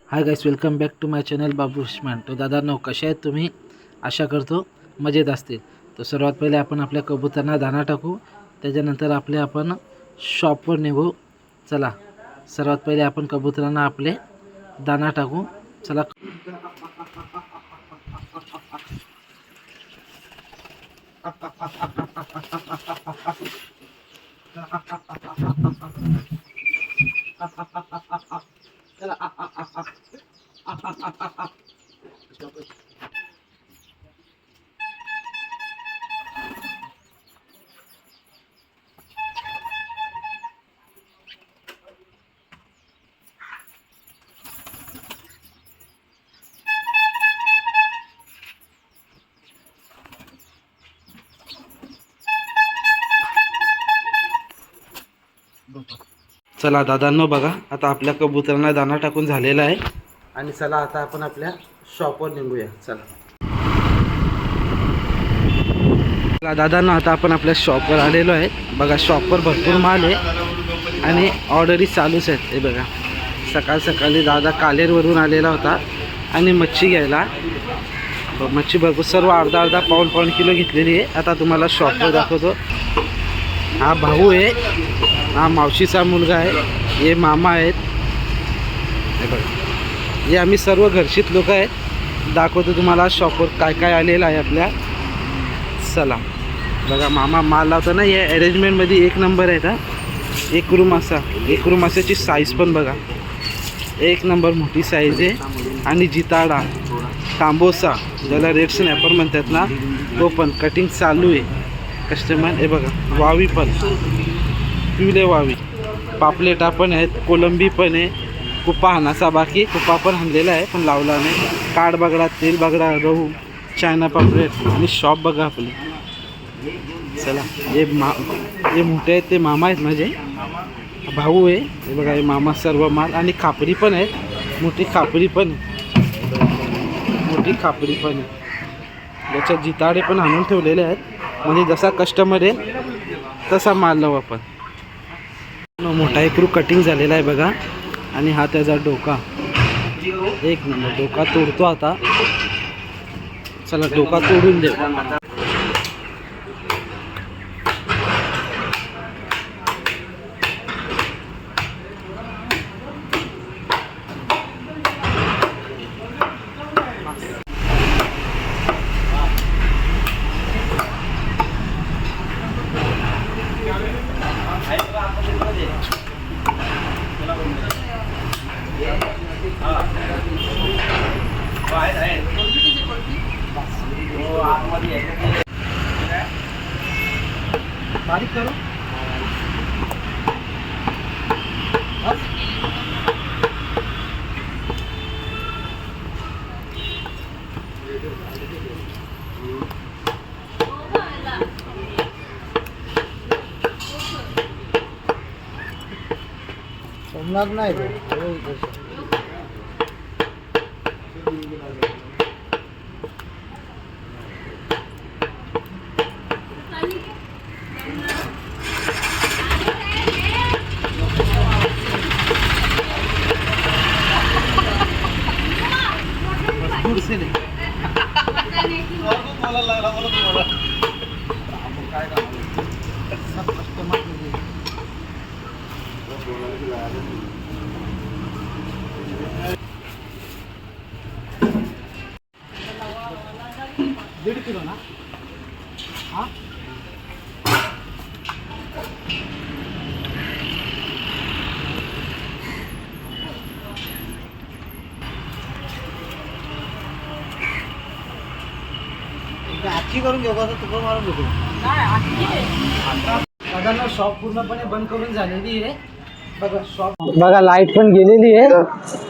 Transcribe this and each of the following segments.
High guys, welcome back to my channel Babu Usman. तो दादांनो, कसे आहेत तुम्ही? आशा करतो मजेत असतील. तर सर्वात पहिले आपण आपल्या कबुतरांना दाना टाकू, त्याच्यानंतर आपण शॉपवर निघू. चला, सर्वात पहिले आपण कबुतरांना आपले दाना टाकू. चला. चला दादांनो, बघा आता आपल्या कबुतरांना दाना टाकून झालेला आहे. आणि चला आता आपण आपल्या शॉपवर निघूया. चला दादांनो, आता आपण आपल्या शॉपवर आलेलो आहे. बघा, शॉपवर भरपूर माल आहे आणि ऑर्डरी चालूच आहेत. हे बघा, सकाळी दादा कालेरवरून आलेला होता आणि मच्छी घ्यायला. मच्छी भरपूर सर्व अर्धा पाऊण किलो घेतलेली आहे. आता तुम्हाला शॉपवर दाखवतो. हा भाऊ आहे, हा मावशीचा मुलगा आहे, हे मामा आहेत. हे बघा, हे आम्ही सर्व घरचीच लोक आहेत. दाखवतो तुम्हाला शॉपवर काय काय आलेलं आहे आपल्या. चला बघा, मामा माल लावता ना, हे अरेंजमेंटमध्ये एक नंबर आहे. हा एक रूम मासाची साईज पण बघा, एक नंबर मोठी साईज आहे. आणि जिताडा, तांबोसा, ज्याला रेड स्नॅपर म्हणतात ना, तो पण कटिंग चालू आहे. कस्टमर हे बघा, वावी पण पिवले वावी, पापलेटा पण आहेत, कोलंबी पण आहे. कुप्पा हाणाचा बाकी, कुप्पा पण हाणलेला आहे पण लावला नाही. काड बगडा, तेल बगडा, रहू, चायना पापलेट. आणि शॉप बघा आपली. चला, हे मोठे आहेत ते मामा आहेत, माझे भाऊ आहे. हे बघा, हे मामा सर्व माल. आणि खापरी पण आहेत, मोठी खापरी पण आहे. याच्यात जिताडे पण आणून ठेवलेले आहेत, म्हणजे जसा कस्टमर आहे तसा माल लावू आपण. मोठा एक कटिंग झालेला आहे बघा. आणि हा त्याचा डोका, एक नंबर डोका तोडतो आता. चला, डोका तोडून देऊ. बारीक करू. सोमनाथ नाही से नाही. दीड किलो ना. हाँ, आजची करून घेऊ का, तुकडं मारून घेतो. दादांना शॉप पूर्णपणे बंद करून झालेली आहे. बघा, शॉप बघा, लाईट पण गेलेली आहे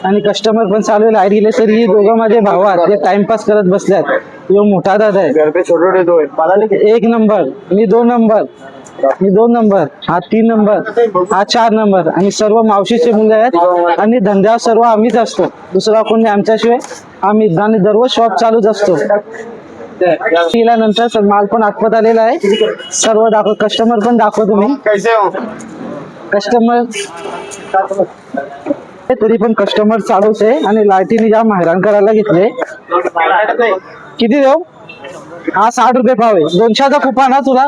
आणि कस्टमर पण चालू आहे. लाईट गेले तरी दोघं माझे भाऊ आहेत, ते टाइमपास करत बसल्यात. यो मोठा दादा आहे, एक नंबर. मी दोन नंबर, हा 3 नंबर, हा 4 नंबर. आणि सर्व मावशीचे मुलं आहेत. आणि धंद्यावर सर्व आम्हीच असतो, दुसरा कोणी आमच्याशिवाय. आम्ही आणि दररोज शॉप चालूच असतो. केल्यानंतर माल पण आटपत आलेला आहे. सर्व दाखव, कस्टमर पण दाखवतो मी. कस्टमर तरी पण कस्टमर चालूच आहे आणि लाईटीने जाम हैराण करायला घेतले. किती देऊ? हा 60 रुपये पाव आहे. 200चा कुपन ना तुला.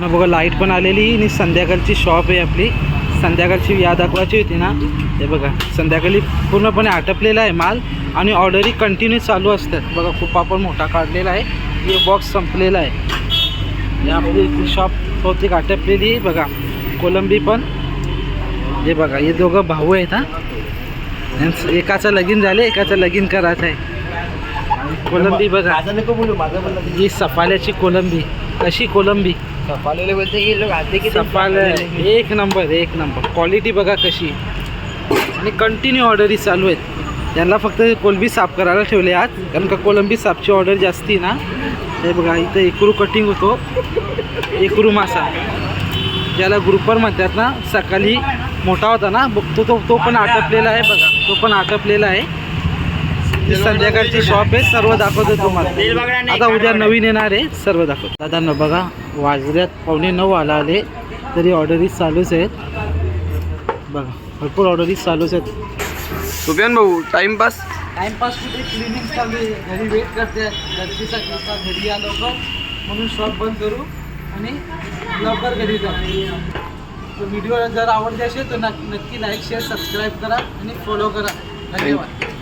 बघा लाईट पण आलेली आणि संध्याकाळची शॉप आहे आपली. संध्याकाळची या दाखवायची होती ना, हे बघा संध्याकाळी पूर्णपणे आटपलेला आहे माल आणि ऑर्डरी कंटिन्यू चालू असतात. बघा कुपा पण मोठा काढलेला आहे. हे बॉक्स संपलेला आहे. आपली शॉप बहुतेक आटपलेली आहे. बघा कोलंबी पण, हे बघा हे दोघं भाऊ आहेत हा. एकाचं लगीन झाले, एकाचं लगीन करायचं आहे. कोलंबी बघा, ही सफाल्याची कोलंबी. कशी कोलंबी सफाले एक नंबर क्वालिटी बघा कशी. आणि कंटिन्यू ऑर्डरी चालू आहेत. यांना फक्त कोलंबी साफ करायला ठेवले आज, कारण का कोलंबी साफची ऑर्डर जास्ती ना. हे बघा इथं एकरू कटिंग होतो. एकरू मासा ज्याला ग्रुपर म्हणतात ना, सकाळी मोठा होता ना तो पण आटपलेला आहे. बघा तो पण आटपलेला आहे. संध्याकाळची शॉप आहे. सर्व दाखवतो तुम्हाला. आता उद्या नवीन येणार आहे, सर्व दाखवतो. दादा बघा वाजल्यात 8:45 आले तरी ऑर्डरी चालूच आहेत. बघा भरपूर ऑर्डरी चालूच आहेत. सुफियान भाऊ टाइमपास कुठे क्लिनिंग चालू आहे. घरी वेट करते गर्दीचा किस्सा. घरी या लवकर म्हणून शॉप बंद करू आणि लवकर घरी जाऊ. व्हिडिओ जर आवडते असेल तर नक्की लाईक शेअर सबस्क्राईब करा आणि फॉलो करा. धन्यवाद.